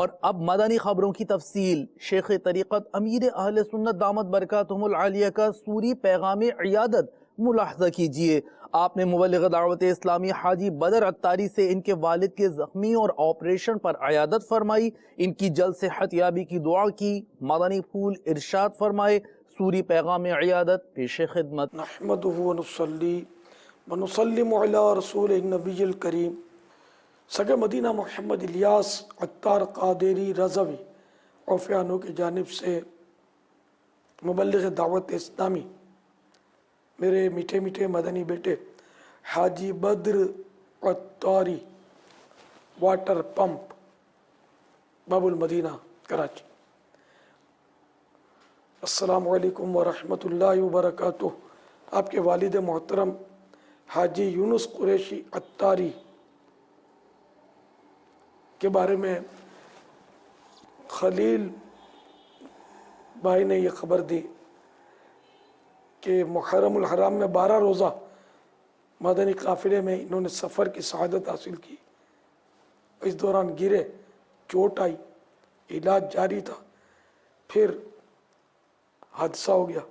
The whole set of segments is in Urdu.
اور اب مدنی خبروں کی تفصیل۔ شیخ طریقت امیر اہل سنت دامت برکاتہم العالیہ کا سوری پیغام عیادت ملاحظہ کیجئے۔ آپ نے مبلغ دعوت اسلامی حاجی بدر عطاری سے ان کے والد کے زخمی اور آپریشن پر عیادت فرمائی، ان کی جلد صحت یابی کی دعا کی۔ مدنی پھول ارشاد فرمائے، سوری پیغام عیادت پیش خدمت۔ نحمدہ ونصلی ونسلم علی رسول النبی الکریم سگے مدینہ محمد الیاس عطار قادری رضوی عوفیانو کی جانب سے مبلغ دعوت اسلامی میرے میٹھے میٹھے مدنی بیٹے حاجی بدر عطاری واٹر پمپ باب المدینہ کراچی، السلام علیکم ورحمۃ اللہ وبرکاتہ۔ آپ کے والد محترم حاجی یونس قریشی عطاری کے بارے میں خلیل بھائی نے یہ خبر دی کہ محرم الحرام میں 12 روزہ مدنی قافلے میں انہوں نے سفر کی سعادت حاصل کی۔ اس دوران گرے، چوٹ آئی، علاج جاری تھا، پھر حادثہ ہو گیا۔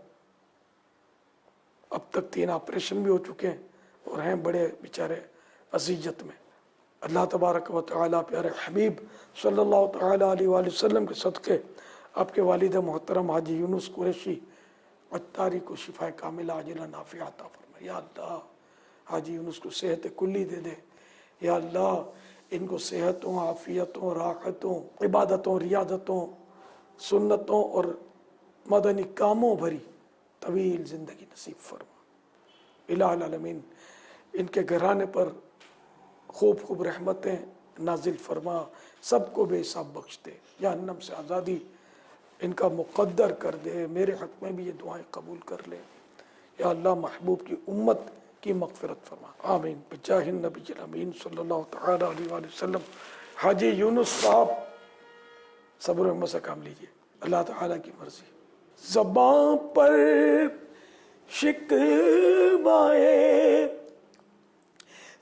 اب تک 3 آپریشن بھی ہو چکے ہیں اور ہیں بڑے بیچارے اذیت میں۔ اللہ تبارک و تعالی پیارے حبیب صلی اللہ تعالی علیہ وآلہ وسلم کے صدقے آپ کے والد محترم حاجی یونس قریشی عطاری کو شفا کاملہ عاجلہ نافعہ عطا فرمائے۔ یا اللہ حاجی یونس کو صحت کلی دے دے، یا اللہ ان کو صحتوں، عافیتوں، راحتوں، عبادتوں، ریاضتوں، سنتوں اور مدنی کاموں بھری طویل زندگی نصیب فرما۔ الہ العالمین ان کے گھرانے پر خوب خوب رحمتیں نازل فرما، سب کو بے حساب بخش دے، جہنم سے آزادی ان کا مقدر کر دے۔ میرے حق میں بھی یہ دعائیں قبول کر لے، یا اللہ محبوب کی امت کی مغفرت فرما، آمین بجاہ النبی الامین صلی اللہ تعالی علیہ وآلہ وسلم۔ حاجی یونس صاحب صبر و ہمت سے کام لیجئے، اللہ تعالیٰ کی مرضی۔ زباں پر شکوائے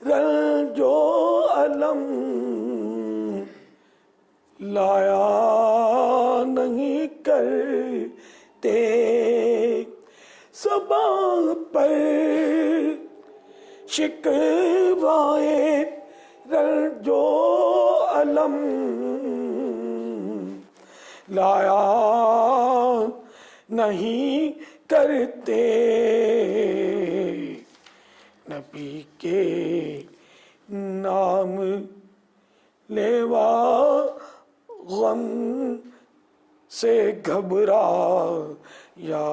رنج و الم لایا نہیں کرتے، زباں پر شکوائے رنج و الم لایا نہیں کرتے، نبی کے نام لیوا غم سے گھبرایا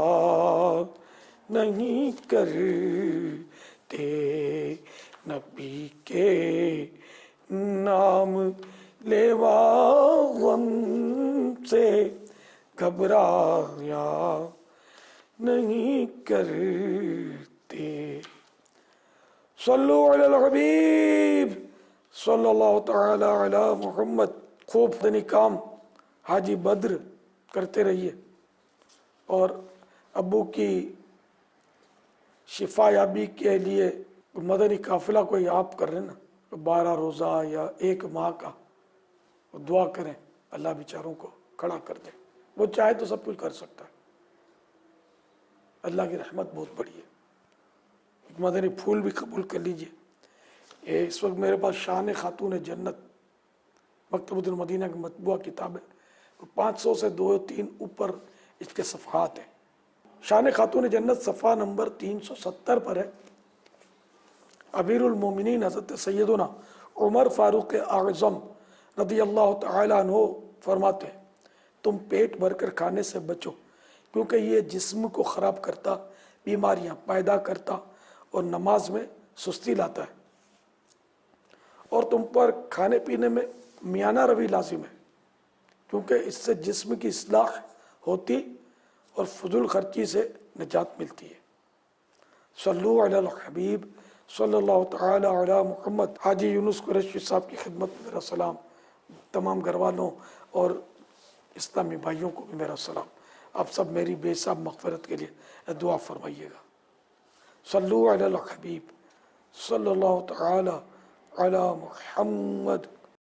نہیں کرتے، نبی کے نام لیوا غم سے گھبرایا نہیں کرتے۔ صلو علی الحبیب صلی اللہ تعالی علی محمد۔ خوب مدنی کام حاجی بدر کرتے رہیے، اور ابو کی شفا یابی کے لیے مدنی قافلہ کوئی آپ کر رہے ہیں نا، 12 روزہ یا 1 ماہ کا، دعا کریں اللہ بیچاروں کو کھڑا کر دے۔ وہ چاہے تو سب کچھ کر سکتا ہے، اللہ کی رحمت بہت بڑی ہے۔ مدنی پھول بھی قبول کر لیجئے۔ اس وقت میرے پاس شان خاتون جنت مکتبۃ المدینہ کی مطبوعہ کتاب ہے، 500 سے 2-3 اوپر اس کے صفحات ہیں۔ شان خاتون جنت صفحہ نمبر 370 پر ہے۔ امیر المومنین حضرت سیدنا عمر فاروق اعظم رضی اللہ تعالی عنہ فرماتے ہیں، تم پیٹ بھر کر کھانے سے بچو، کیونکہ یہ جسم کو خراب کرتا، بیماریاں پیدا کرتا اور نماز میں سستی لاتا ہے، اور تم پر کھانے پینے میں میانہ روی لازم ہے، کیونکہ اس سے جسم کی اصلاح ہوتی اور فضول خرچی سے نجات ملتی ہے۔ صلو علی الحبیب صلی اللہ تعالی علی محمد۔ حاجی یونس قریشی صاحب کی خدمت میں میرا سلام، تمام گھر والوں اور اسلامی بھائیوں کو بھی میرا سلام۔ آپ سب میری بے حساب مغفرت کے لیے دعا فرمائیے گا۔ صلو علی الحبیب صلی اللہ تعالی علی محمد۔